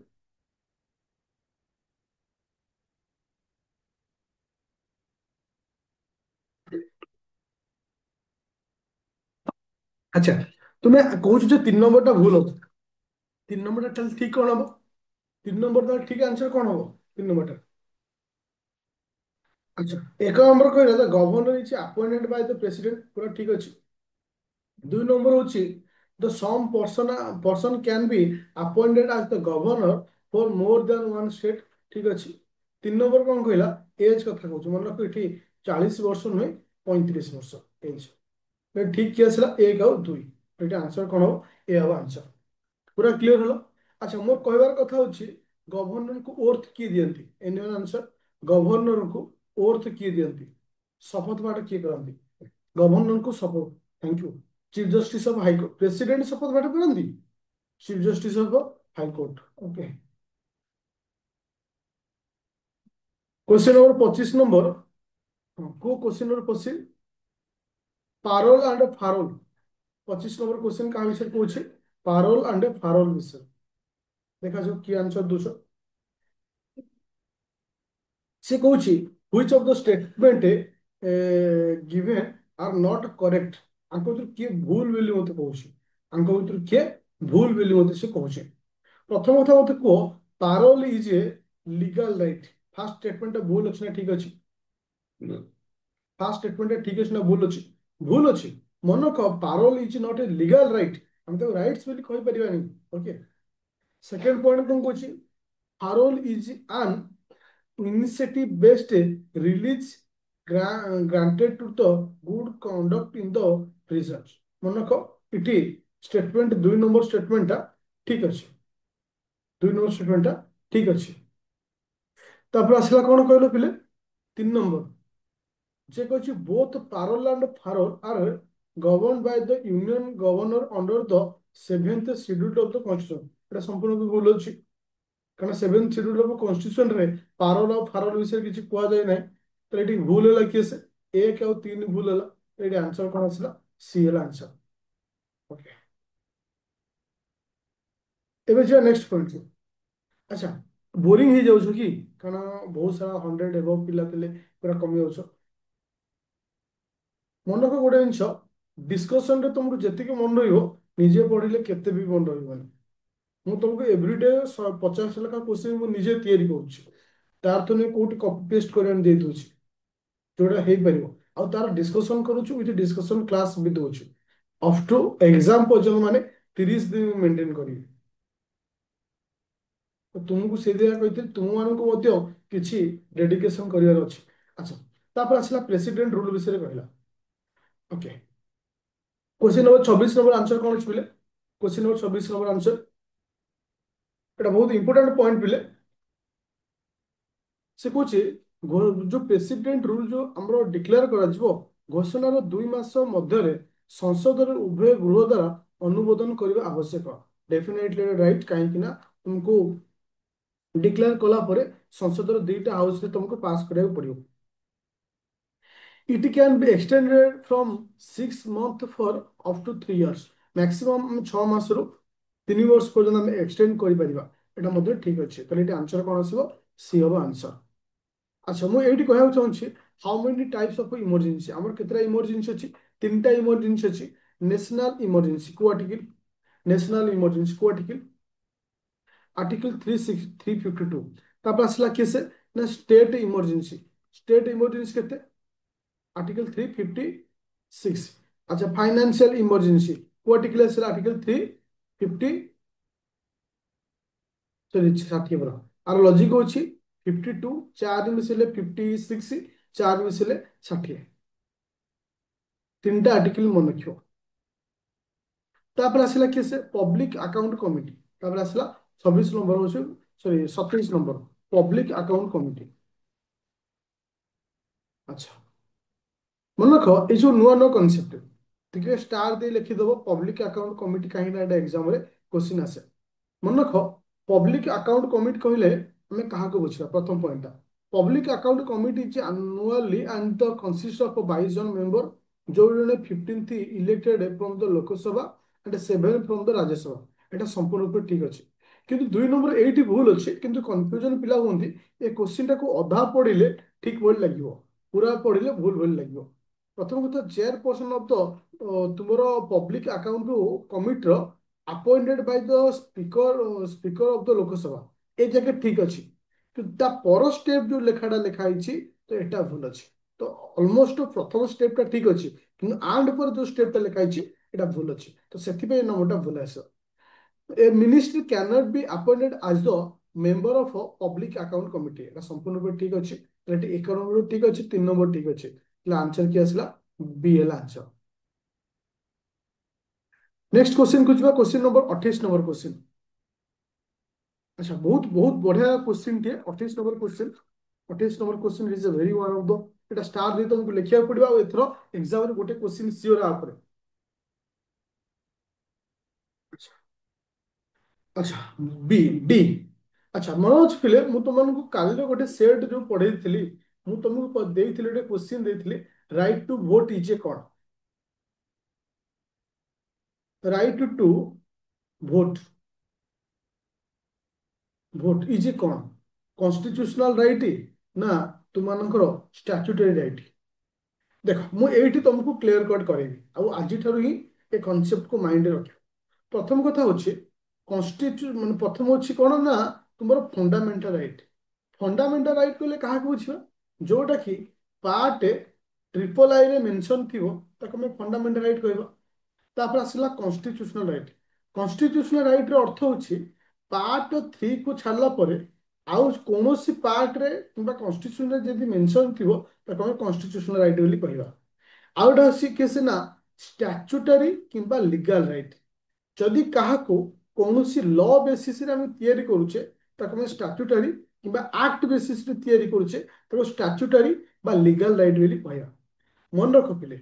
अच्छा तुम्हें कौच जो 3 नंबर टा भूल हो 3 नंबर टा ठीक कौन हम 3 नंबर टा ठीक आंसर कौन हो 3 नंबर टा अच्छा 1 नंबर कहला governor is appointed by the president पूरा ठीक अच्छे 2 नंबर हूँ the same person can be appointed as the governor for more than one state ठीक अच्छे 3 नंबर कौन कहला एज कथा कहूँ मन रख ये 40 वर्ष नुहे 35 वर्ष एज ठीक किए आसला 1 और 2 ये आंसर कौन हो ए हम आंसर पूरा क्लीयर हलो अच्छा मोर कहबार कथा हूँ गवर्नर को ओर्थ किए दियंती एनी आंसर गवर्नर को ओर्थ किए दियंती शपथ पाठ किए करती गवर्नर को शपथ thank you chief justice of high court president शपथ पाठ करती chief justice of high court okay question number 25 को question number 25 parole and furlough 25 number question क्या विषय पूछे पारोल एंड फारोल विषय देखा जाओ कि आंसर दूसरा से कौन which of the statement given are not correct आंको ଭିतर किए भूल बोली मते कहूची आंको ଭିतर किए भूल बोली मते से कहूची प्रथम कथा मते को parole is a legal right fast statement भूल अछि ना ठीक अछि फास्ट स्टेटमेंट ठीक अछि ना भूल अछि मन को parole is not a legal right हम तो राइट्स बोली कहि परिबानी ओके सेकंड पॉइंट कोन कहूची parole is an initiative based release granted to the good conduct in the prisons मन रख इटी स्टेटमेंट 2 नंबर स्टेटमेंट ठीक अच्छे 2 नंबर स्टेटमेंट ठीक अच्छे तापर आसला कौन कहलो पिले 3 नंबर जे कहछि बोथ पारोल एंड फारोल are govern by the union governor under the 7th schedule of the constitution এটা সম্পূর্ণ ভুল ଅଛି କାରଣ 7th शेड्यूल ऑफ कॉन्स्टिट्यूशन रे पारोल और फारोल विषय किछि कुआ जाय नै तो एटी भूल होला किए से 1 और 3 भूल होला एटी आंसर कोन आसला सी होला आंसर ओके एबे जे नेक्स्ट पॉइंट अच्छा बोरिंग हो जाउछ कि कारण बहुत सारा 100 एबव पिला थिले पूरा कमी जाउछ मन रख गोटे जिनिस डिस्कशन रे तुमको जेतिके मन रहिबो निजे पढ़िले केते भी मन रहिबोनी ମୁଁ ତୁମକୁ ଏଭ୍ରିଡେ 50 ଲେଖା କ୍ୱେଶ୍ଚିନ୍ ମୁଁ ନିଜେ ତିଆରି କରୁଛି ତାର ତ ନେଇ କୋଉଠି କପି ପେଷ୍ଟ କରିବାକୁ ଦେଇ ଦଉଛି ଯୋଉଟା ହେଇପାରିବ ଆଉ ତାର ଡିସ୍କସନ କରୁଛୁ ୱିଥ୍ ଡିସ୍କସନ କ୍ଲାସ୍ ବି ଦଉଛି ଅପ୍ ଟୁ ଏକ୍ସାମ୍ ପର୍ଯ୍ୟନ୍ତ ମାନେ 30 ଦିନ ମେଣ୍ଟେନ୍ କରିବି ତ ତୁମକୁ ସେଇଥିପାଇଁ କହିଥିଲି ତୁମମାନଙ୍କୁ ମଧ୍ୟ କିଛି ଡେଡିକେସନ କରିବାର ଅଛି ଆଚ୍ଛା ତାପରେ ଆସିଲା ପ୍ରେସିଡେଣ୍ଟ ରୁଲ ବିଷୟରେ କହିଲା okay question number 26 number answer कौन ଅଛି ପିଲେ क्वेश्चन नंबर 26 नंबर आंसर এটা ବହୁତ ইম্পর্টান্ট পয়েন্ট পিଲେ से कौचे जो प्रेसिडेंट रूल जो आमर डिक्लेयर करा घोषणार 2 मास मध्य संसद उभय गृह द्वारा अनुमोदन करने आवश्यक डेफिनेटली राइट कहीं तुमको डिक्लेयर कला परे संसद 2टा हाउस रे तुमको पास करिया पड़ियो it can be extended from 6 month for up to 3 years maximum 6 मास रु 3 वर्ष पर्यंत हम एक्सटेंड करि परिबा एटा मध्ये ठीक अछि तो एटा आंसर कोन आसीबो सी हबो आंसर अच्छा मुझे ये कहना चाहूँगी how many types of emergency आमर केतरा इमरजेंसी अच्छी 3टा इमरजेंसी अच्छी नेशनल इमरजेंसी को आर्टिकल नेशनल इमरजेंसी को आर्टिकल 352 तापर आसला किसे ना स्टेट इमरजेंसी केते आर्टिकल 356 अच्छा फाइनेंशियल इमरजेंसी को आर्टिकल आसला आर्टिकल 350 सॉरी 60 बरा आर लॉजिक होची 52 चार मिसले 56 चार मिसले 60 3टा आर्टिकल मन रखियो तापर आसला किसे पब्लिक अकाउंट कमिटी तापर आसला 26 नंबर हो sorry 27 number public account committee अच्छा मन रख ये जो नुआ नुआ कनसेप्ट टिके स्टार दे लिखिदेव पब्लिक अकाउंट कमिटी कहीं एग्जाम रे क्वेश्चन आसे मन रख पब्लिक अकाउंट कमिटी कहले हमें क्या बुझा प्रथम point Public Account Committee is annually and the consists of 22 জন member, ଯୋଉମାନେ 15th elected from the Lok Sabha and 7 from the Rajya Sabha। এটা সম্পূর্ণ রূপে ঠিক ଅଛି। কিন্তু 2 নম্বর এইটি ভুল ଅଛି, কিন্তু কনফ্ୟୁଜନ ପିଲା ହୁଅନ୍ତି ଏ କୋଶ୍ଚିନ୍ଟାକୁ ଅଧା ପଢିଲେ ଠିକ ଭଳି ଲାଗିବ, ପୁରା ପଢିଲେ ଭୁଲ ଭଳି ଲାଗିବ। ପ୍ରଥମ କଥା, ଚେୟାରପର୍ସନ ଅଫ ଦ ତୁମର ପବ୍ଲିକ ଆକାଉଣ୍ଟ କମିଟିର appointed Bai the speaker of the Lok Sabha, ଏ ଯାକେ ଠିକ ଅଛି। କିନ୍ତୁ ତା ପର ଷ୍ଟେପ ଯୋଉ ଲେଖାଟା ଲେଖା ହେଇଛି ତ ଏଟା ଭୁଲ ଅଛି। ତ ଅଲମୋଷ୍ଟ ପ୍ରଥମ ଷ୍ଟେପଟା ଠିକ ଅଛି, କିନ୍ତୁ ଆଣ୍ଡ ପରେ ଯୋଉ ଷ୍ଟେପଟା ଲେଖା ହେଇଛି ଏଟା ଭୁଲ ଅଛି, ତ ସେଥିପାଇଁ ନମ୍ବରଟା ଭୁଲ ଆସିବ। A ministry can't be appointed as the member of public account committee, এটা সম্পূর্ণ রূপে ঠিক আছে। এটি 1 নম্বর ঠিক আছে, 3 নম্বর ঠিক আছে, তাহলে আনসার কি আসলা? বি ହେଲା আনসার। নেক্সট क्वेश्चन को ଯିବା, क्वेश्चन नंबर 28 नंबर क्वेश्चन। अच्छा, बहुत बहुत बढ़िया क्वेश्चन टे 28 number question. 28 number question is a very one of the, Etah star दे तुमको लिखिया पड़िबा और एथरो एग्जाम रे गोटे क्वेश्चन सियोर आ परे। अच्छा अच्छा, बी डी। अच्छा मनोज फिले मु तुमको काली गोटे सेट जो पढ़ाई थी, मु तुमको देइथिली गोटे क्वेश्चन देइथिली, right to vote is a कौन? Right to vote, vote is a कौन? कॉन्स्टिट्यूशनल राइट ना तुमको स्टैट्यूटरी राइट? देख मु एठी तुमको क्लियर कट करेबी आ आज ठारू ही ए कॉन्सेप्ट को माइंड रख। प्रथम कथा होछि कॉन्स्टिट्यू माने प्रथम होछि कोन ना तुमरो फंडामेंटल राइट। फंडामेंटल राइट कहले काहा को बुझिबा? जोटा कि पार्ट ट्रिपल आई रे मेंशन थिवो ताको मैं फंडामेंटल राइट कहबा। तापर आसला कॉन्स्टिट्यूशनल राइट। कॉन्स्टिट्यूशनल राइट रो अर्थ होछि पार्ट 3 को छाड़ला परे आउ कोनोसी पार्ट रे किबा कॉन्स्टिट्यूशन रे जदि मेंशन थिवो ताको हम कॉन्स्टिट्यूशनल राइट बोली कहबा। आउटा सी केसे ना स्टैट्यूटरी किबा लीगल राइट। जदि काहाको कौनसी लॉ बेसिस रे हम तैयारी करूचे ताको हम स्टैट्यूटरी किबा एक्ट बेसिस रे तैयारी करूचे ताको स्टैट्यूटरी बा लीगल राइट बोली कहबा। मन रख पिले,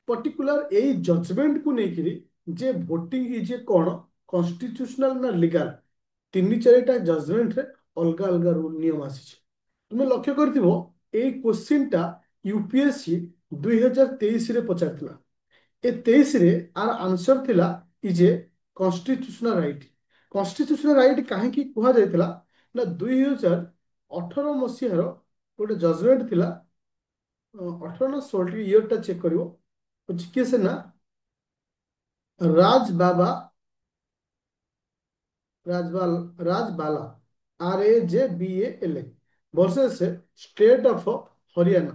पर्टिकुलर यही जजमेंट को लेकिरी जे भोटिंग इज ए कौन कॉन्स्टिट्यूशनल ना लीगल, तीन चारिटा जजमेंट रे अलग अलग रूल नियम आसी। तुम्हें लक्ष्य करथिबो एई क्वेश्चन टा यूपीएससी 2023 रे पचारथिला। ए 23 रे आर आंसर थिला is a constitutional right. Constitutional right काहे की कुहा जायतिला ना 2018 मसीहार गोटे जजमेंट थिला। 18 ना 16 ईयर टा चेक करिवो, किए से ना राज बाबा, Rajbal Rajbala, RAJBALA versus state of Haryana.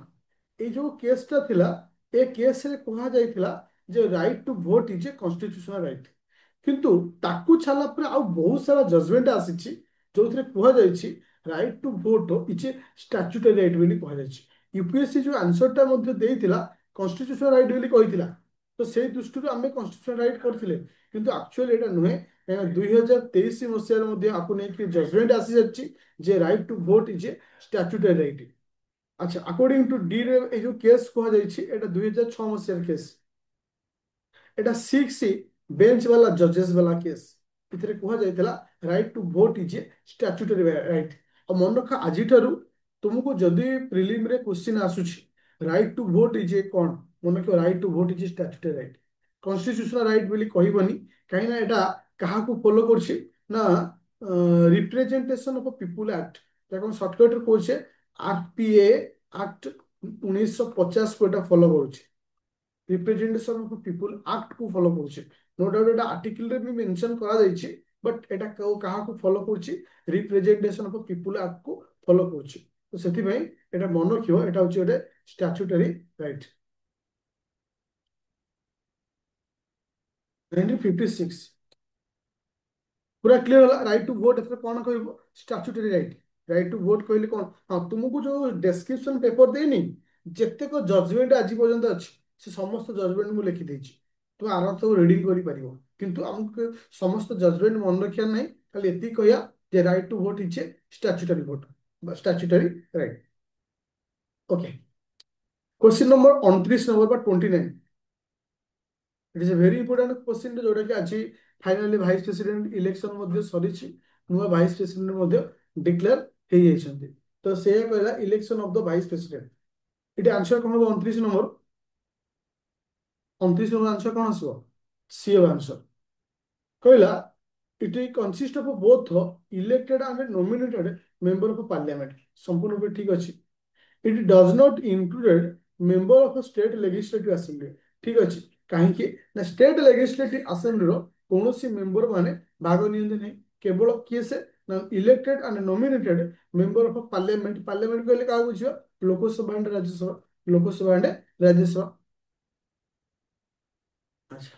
ये जो केस टा थिला, ए केस रे कहा जायतिला जे right to vote is a constitutional right. किंतु ताकू छाला पर आउ बहुत सारा जजमेंट आसीची जोथरे कहा जायछि right to vote is a statutory right बोली कहा जायछि। यूपीएससी जो आंसर टा मध्ये देइतिला कॉन्स्टिट्यूशनल राइट बोली कहितिला, तो से दृष्टि आमे कॉन्स्टिट्यूशनल राइट करथिले, किंतु एक्चुअली एटा नुहे। 2023 मसीहार मध्य आपको नहीं जजमेंट आसी जाच्छी जे right to vote is a statutory right. अच्छा, अकॉर्डिंग टू डी रे ए जो केस कहा जायछि एटा 2006 मसीहार केस। एटा 6 बेंच वाला जजेस वाला केस। इतरे कहा जायतिला right to vote is a statutory right. और मन रखा आज ठारू तुमको जदि प्रिलिम रे क्वेश्चन आसुछि right to vote is a कौन, मन रखो right to vote is a statutory right, constitutional right बोली कहबनी। कहीं ना एटा कहा को फॉलो करछि ना रिप्रेजेंटेशन ऑफ पीपुल एक्ट, ताको हम शॉर्टकट रे कहछे आरपीए एक्ट 1950 को एटा फॉलो करछि। रिप्रेजेंटेशन ऑफ पीपुल एक्ट को फॉलो करछि। नो डाउट एटा आर्टिकल रे भी मेंशन करा जायछि, बट एटा कहा को फॉलो करछि? रिप्रेजेंटेशन ऑफ पीपुल एक्ट को फॉलो करछि। तो सेति भाई एटा मन रखियो, एटा होछि ओटे स्टैट्यूटरी राइट। 1956 पूरा क्लियर होला। राइट टू वोट एथरे कोन कहबो? Statutory right. Right to vote कहले कोन? हां, तुमको जो डेस्क्रिप्शन पेपर देनी जेते को जजमेंट आज पर्यंत अछि से समस्त जजमेंट मु लिखि देछि, तुम आराम से रीडिंग करि परिबो। किंतु हमको समस्त जजमेंट मन रखिया नहीं, खाली एति कहया जे right to vote is a statutory vote, statutory right. Okay, question number 29 number बा 29। It is a very important question जोटा कि आज फाइनली वाइस प्रेसिडेंट इलेक्शन मध्ये सरीछि, नुआ वाइस प्रेसिडेंट मध्ये डिक्लेयर हे जाइछन्ते। तो से कहला election of the vice president. ये आंसर कौन हम 29 नंबर। 29 नंबर आंसर कौन आसो सी हम आंसर कहला it consist of both elected and nominated member of parliament. संपूर्ण रूप ठीक अच्छी। It does not included member of state legislative assembly. ठीक अच्छे कहीं ना स्टेट लेजिस्लेटिव असेंबली कौन सी मेंबर माने भाग नियंते नहीं केवल किए से ना elected and nominated member of parliament. Parliament कहले क्या बुझियो लोकसभा एंड राज्यसभा। लोकसभा एंड राज्यसभा। अच्छा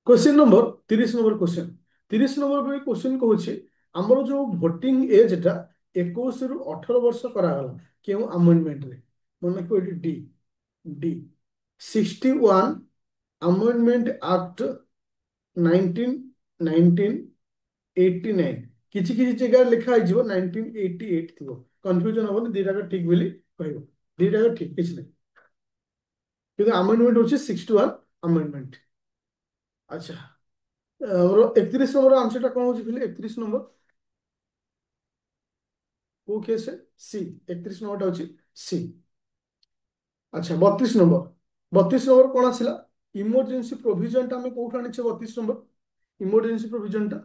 question number 30 number question. 30 number question कहूँ आमर जो भोटिंग एज टा 21 ରୁ 18 वर्ष करागला क्यों अमेंडमेंट रे मन को डी डी 61 अमेंडमेंट एक्ट 1989 किछि किछि जगह लिखा है 1988 थी कंफ्यूजन हम दीटा ठीक बोली कह दीटा ठीक किछि नहीं किंतु अमेंडमेंट होची 61 अमेंडमेंट। अच्छा और 31 नंबर आंसर टा कौन हो 31 नंबर को केस सी 31 नंबर टा होची सी। अच्छा 32 नंबर 32 नंबर कौन आसला इमरजेंसी प्रोविजन टा हमें कोठ आनी 32 नंबर इमरजेंसी प्रोविजन टा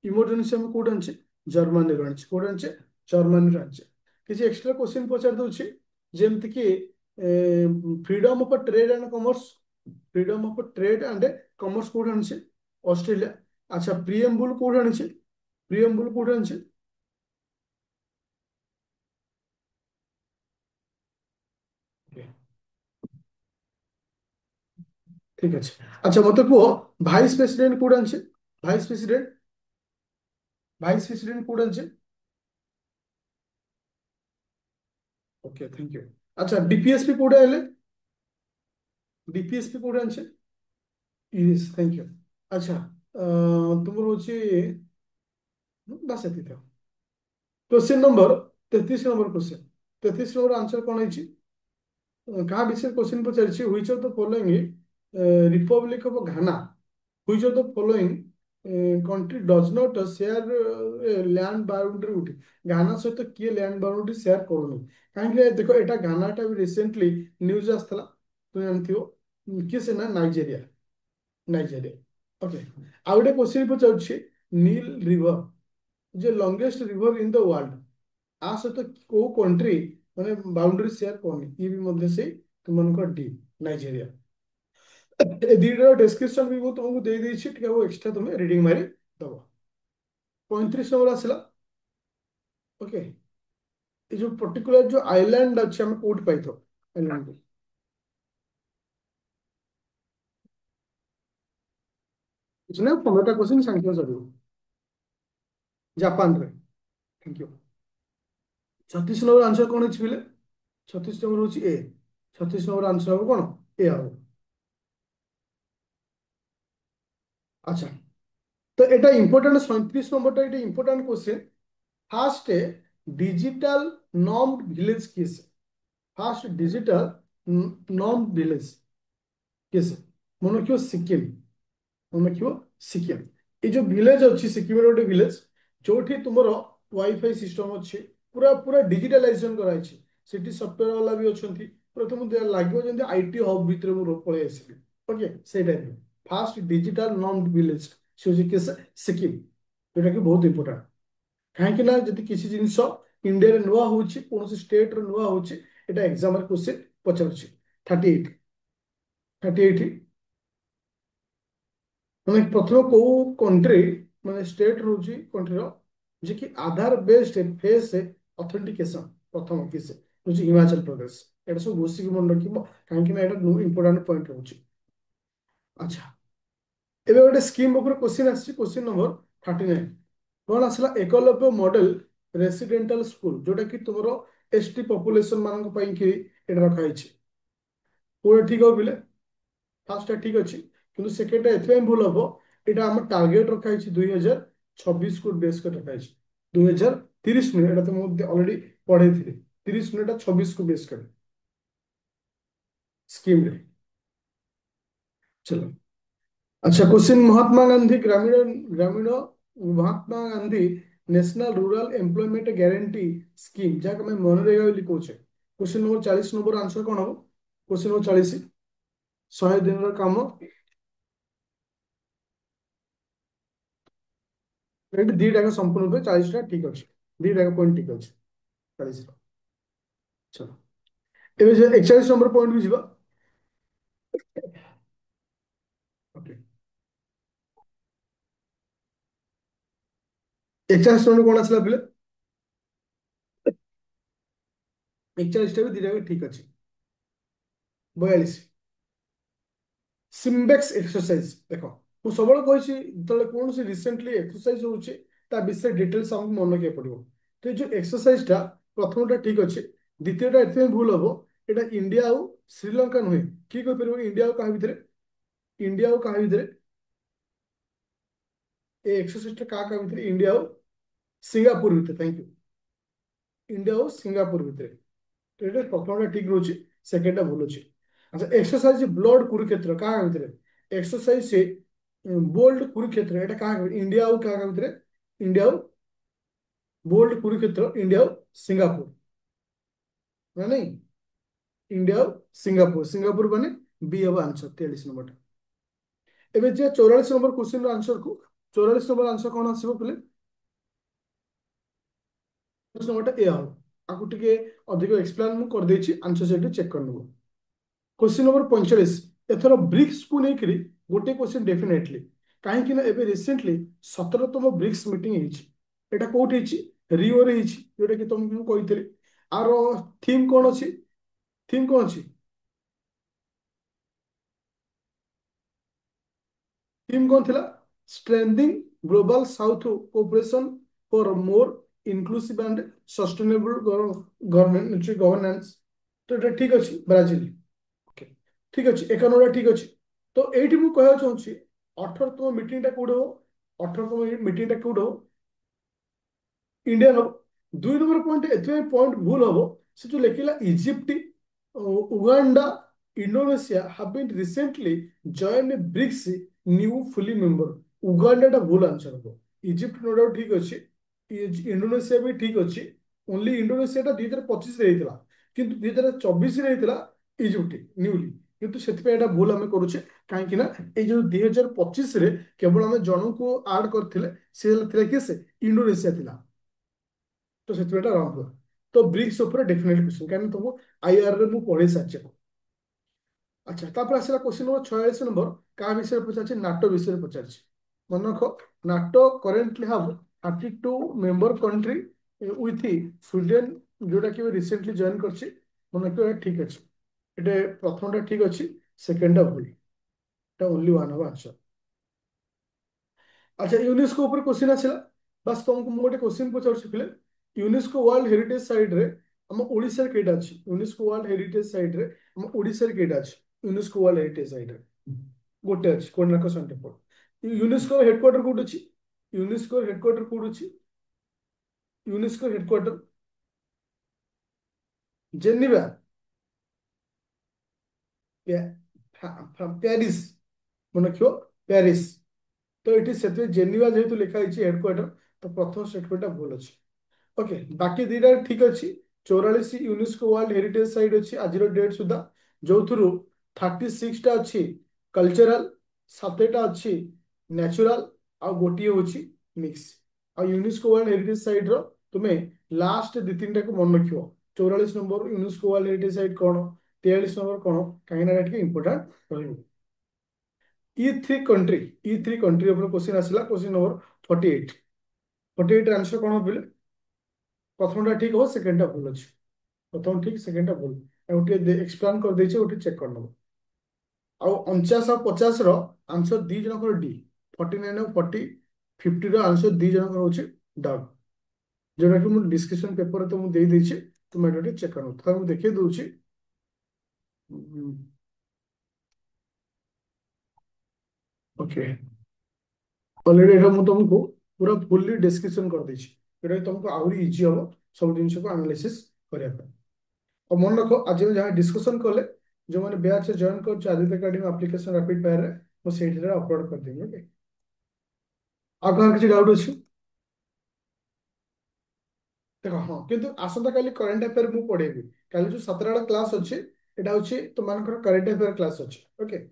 इमरजेंसी हम कोठ आनी जर्मनी रो आनी कोठ आनी जर्मनी रो आनी किसी एक्स्ट्रा क्वेश्चन पचार दउछि जेमति कि freedom of trade and commerce freedom of trade and commerce कोठ आनी ऑस्ट्रेलिया। अच्छा प्रिएम्बुल कोठ आनी प्रिएम्बुल कोठ आनी ठीक अच्छे। अच्छा मत कह भाइस प्रेसिडेंट कोड आनी vice president vice president code आनी ओके थैंक यू। अच्छा डीपीएसपी कोड आले डीपीएसपी कोड आनी यस थैंक यू। अच्छा तुम रोचे बस ये था question number 33 number question 33 number answer कौन है कहा विषय question Pachar which of the following Republic of Ghana which of the following country does not share land boundary उठी घाना सहित किए लैंड बाउंड्री शेयर करूनी कहीं देख एटा घानाटा भी रिसेंटली न्यूज आसला तुम जानती हो किए से ना नाइजेरिया नाइजेरिया ओके आ गोटे क्वेश्चन पचार नील रिवर जे longest river in the world आ सहित को कंट्री माने बाउंड्री शेयर करनी ये भी मध्य से तुमको डी नाइजेरिया। ए दीटार डिस्क्रिप्शन भी वो तुमको दे देछि टिके वो एक्स्ट्रा तुम्हें रीडिंग मारी दबो। 35 नंबर आसला ओके ये जो पर्टिकुलर जो आइलैंड अच्छे हम कोड पाई तो आइलैंड को इसने 15टा क्वेश्चन संख्या जरूर जापान रे थैंक यू। 36 नंबर आंसर कौन है बोले 36 नंबर हूँ ए 36 नंबर आंसर हम कौन ए हम। अच्छा तो এটা ইম্পর্টেন্ট 37 নম্বরটা এটা important question first digital norm village kiss first digital norm village किस मन रखियो सिक्किम मन रखियो सिक्किम ये जो विलेज अच्छी सिक्किम गोटे विलेज जो तुम वाईफाई सिस्टम अच्छे पूरा पूरा डिजिटालाइजेशन कराई सेठी सॉफ्टवेयर वाला भी अच्छा पूरा तुम लगे जमी आईटी हब भितर पलि आसली ओके से type fast digital non village से हूँ किस सिक्किम जोटा कि बहुत इंपोर्टेंट कहीं ना जब किसी जिनस इंडिया नुआ हो कौन स्टेट नुआ हो एग्जाम क्वेश्चन पचार 38 38 ମାନେ ପ୍ରଥମ କୋଉ କଣ୍ଟ୍ରି ମାନେ ଷ୍ଟେଟ ରହୁଛି କଣ୍ଟ୍ରିର ଯେ କି ଆଧାର ବେସ୍ଡ ଫେସ୍ ଅଥେଣ୍ଟିକେସନ ପ୍ରଥମ କିସ୍ ହଉଛି ହିମାଚଳ ପ୍ରଦେଶ। ଏଇଟା ସବୁ ଘୋଷିକି ମନେ ରଖିବ କାହିଁକି ନା ଏଇଟା ଇମ୍ପୋର୍ଟାଣ୍ଟ ପଏଣ୍ଟ ରହୁଛି। ଆଚ୍ଛା ଏବେ ଗୋଟେ ସ୍କିମ୍ ଉପରେ କ୍ୱେଶ୍ଚିନ୍ ଆସିଛି କ୍ୱେଶ୍ଚିନ୍ ନମ୍ବର 39 କଣ ଆସିଲା ଏକଲବ୍ୟ ମଡେଲ ରେସିଡେଣ୍ଟାଲ ସ୍କୁଲ ଯୋଉଟା କି ତୁମର ଏସଟି ପପୁଲେସନ ମାନଙ୍କ ପାଇଁ କି ଏଇଟା ରଖାଯାଇଛି କୋଉଟା ଠିକ ହବ ପିଲେ फास्ट ठीक अच्छे कि सेकेंडटा एथि भूल हम यहाँ आम टार्गेट रखाई 2026 को बेस कर रखाई 2030 मिनट तो मुझे अलरेडी पढ़े थी 30 मिनट 26 को बेस कर स्कीम रे चलो। अच्छा क्वेश्चन महात्मा गांधी ग्रामीण ग्रामीण Mahatma Gandhi national rural employment guarantee scheme जहाँ मैं मनरेगा बोली कहे। क्वेश्चन नंबर 40 नंबर आंसर कौन हम? क्वेश्चन नंबर 40 100 दिन काम। ଏଠି ଦିଟା ଯାକ ସମ୍ପୂର୍ଣ୍ଣ ରୂପେ 40 ଟା ଠିକ ଅଛି। ଦିଟା ଯାକ ପଏଣ୍ଟ ଠିକ ଅଛି 40 ର। ଚलो ଏବେ ଯେ 41 ନମ୍ବର ପଏଣ୍ଟ ବି ଯିବା। ଓକେ 41 ନମ୍ବର କଣ ଆସିଲା ପିଲେ? 41 ଟା ବି ଦିଟା ଯାକ ଠିକ ଅଛି। 42 ସିମ୍ବେକ୍ସ ଏକ୍ସରସାଇଜ ଦେଖ ମୁଁ ସବୁବେଳେ କହିଛି ଯେତେବେଳେ କୌଣସି ରିସେଣ୍ଟଲି ଏକ୍ସରସାଇଜ ହଉଛି ତା ବିଷୟରେ ଡିଟେଲ୍ସ ଆମକୁ ମନେ ରଖିବାକୁ ପଡିବ। ତ ଏ ଯୋଉ ଏକ୍ସରସାଇଜ ଟା ପ୍ରଥମଟା ଠିକ ଅଛି, ଦ୍ୱିତୀୟଟା ଏଥିପାଇଁ ଭୁଲ ହବ ଏଇଟା ଇଣ୍ଡିଆ ଆଉ ଶ୍ରୀଲଙ୍କା ନୁହେଁ। କିଏ କହିପାରିବ ଇଣ୍ଡିଆ ଆଉ କାହା ଭିତରେ? ଇଣ୍ଡିଆ ଆଉ କାହା ଭିତରେ ଏ ଏକ୍ସରସାଇଜ ଟା କାହା କାହା ଭିତରେ? ଇଣ୍ଡିଆ ଆଉ ସିଙ୍ଗାପୁର ଭିତରେ। Thank you. ଇଣ୍ଡିଆ ଆଉ ସିଙ୍ଗାପୁର ଭିତରେ। তো এটা প্রথমটা ঠিক রয়েছে, সেকেন্ডটা ভুল আছে। আচ্ছা এক্সরসাইজ ব্লড কুরুক্ষেত্র কাহা ভিতরে? এক্সরসাইজ সে বোল্ড কুরুক্ষেত্র এটা কাহা ইন্ডিয়া ଆଉ কাহা ভিতরে? ইন্ডিয়া ଆଉ ବୋଲ୍ଡ କୁରୁକ୍ଷେତ୍ର ଇଣ୍ଡିଆ ଆଉ ସିଙ୍ଗାପୁର ନା ନାଇଁ? ଇଣ୍ଡିଆ ଆଉ ସିଙ୍ଗାପୁର। ସିଙ୍ଗାପୁର ମାନେ ବି ହବ ଆନ୍ସର 43 ନମ୍ବରଟା। ଏବେ ଯେ 44 ନମ୍ବର କ୍ୱେଶ୍ଚିନ୍ ର ଆନ୍ସର କୁ 44 ନମ୍ବର ଆନ୍ସର କଣ ଆସିବ ପିଲେ? ନମ୍ବରଟା ଏ ହବ। ଆକୁ ଟିକେ ଅଧିକ ଏକ୍ସପ୍ଲେନ ମୁଁ କରିଦେଇଛି, ଆନ୍ସର ସେଇଠି ଚେକ୍ କରିନେବ। क्वेश्चन नंबर 45 एथर ब्रिक्स को लेकर गोटे क्वेश्चन डेफिनेटली कहीं एबे रिसेंटली 17तम ब्रिक्स मीटिंग एटा कोठी रियो रे जोटा कि तुमको कही आर थीम कौन अच्छी? थीम कौन अच्छी? थीम कौन थिला? Strengthening global south cooperation for more inclusive and sustainable governance. तो এটা ঠিক ଅଛି ବ୍ରାଜିଲ। ओके ठीक अच्छे 51टा ठीक अच्छे। तो ये मुझे कहना चाहूँगी 18तम मीटिंगटा कौट हो? 18तम मीटिंगटा कौट हो? इंडिया हम। 2 नंबर पॉइंट एथि पॉइंट भूल हम से जो लिखला Egypt Uganda Indonesia have been recently join BRICS new fully member. Uganda भूल आंसर हम। इजिप्ट नो डाउट ठीक अच्छे, इंडोनेशिया भी ठीक अच्छे। ओनली इंडोनेशिया 2025 किंतु 2024 इजिप्ट न्यूली किंतु से भूल आम करुचे कहीं जो 2025 केवल आम जन को आड करते किए से इंडोनेशिया थिला। तो से रंग हुआ। तो ब्रिक्स ऊपर डेफिनेटली क्वेश्चन कहीं तुमको आईआर रे मु पढ़े सारी। अच्छा तापर आसला क्वेश्चन नंबर 46 नंबर क्या विषय पचार? नाटो विषय पचार। मन रख NATO currently have 32 member country with Sweden जोटा कि रिसेंटली जॉइन कर। मन रख ठीक अच्छे। ये प्रथमटा ठीक अच्छे, सेकेंडटा भूल। এটা ओनली वन हवा आंसर। अच्छा यूनेस्को ऊपर क्वेश्चन आसला बस तुमको मुझे गोटे क्वेश्चन पचार यूनेस्को वर्ल्ड हेरिटेज साइट रे हम ओडिशा रे केटा अछि? यूनेस्को वर्ल्ड हेरिटेज साइट रे हम ओडिशा रे केटा अछि? यूनेस्को वर्ल्ड हेरिटेज साइट रे गोटे अछि Konark sun temple. UNESCO headquarter कोड अछि? यूनेस्को हेडक्वार्टर कोड अछि? UNESCO headquarter Geneva Paris. मन रखियो पेरिस। तो ये से जेनेवा जेहेतु लिखाई हेडक्वार्टर तो प्रथम स्टेटमेंट भूल अच्छी। ओके बाकी दीटा ठीक अच्छी। 44 यूनेस्को वर्ल्ड हेरिटेज साइट अच्छी आज डेट सुधा जो थ्रु 36टा अच्छी कल्चरल 7टा अच्छी नेचुरल आ गोटे हूँ मिक्स। आ यूनेस्को वर्ल्ड हेरिटेज साइट रो तुम्हें लास्ट दी तीन टाक मन रख। 44 number UNESCO world heritage site कौन? 43 नंबर कौन? कहीं इंपोर्टाट रही। ई थ्री कंट्री क्वेश्चन आसला क्वेश्चन नंबर 48। 48 आंसर कौन बोले? प्रथमटा ठीक हो, सेकेंडटा भूल अच्छे। प्रथम ठीक, सेकेंडटा भूल। गोटे एक्सप्लेन कर देचे, गोटे चेक कर नब। आउ 49 और 50 रो आंसर दी जनकर डी। 49 और 40 50 रो आंसर दी जनकर होचे डग। जोटा कि मु डिस्कशन पेपर तो मु दे देछि, तुम एटा चेक करो। तो मु देखि दोछि। ओके ऑलरेडी एटा मु तुमको पूरा फुल्ली डिस्कशन कर देछि। एटा तुमको आउरी इजी हो सब जिनिस को एनालिसिस करिया पे। और मन रखो आज जहाँ डिस्कशन कले जो मैंने बैच जॉइन कर Aditya academy application rapid fire वो से अपलोड कर देंगे। ओके आगे किसी डाउट अच्छी? ଦେଖ ହଁ କିନ୍ତୁ ଆସନ୍ତା କାଲି କରେଣ୍ଟ ଆଫେୟାର ମୁଁ ପଢେଇବି। କାଲି ଯୋଉ 7ଟା ବେଳେ କ୍ଲାସ୍ ଅଛି ଏଟା ହଉଛି ତୁମମାନଙ୍କର କରେଣ୍ଟ ଆଫେୟାର କ୍ଲାସ୍ ଅଛି। ଓକେ।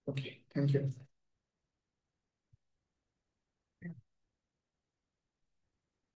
Okay thank you.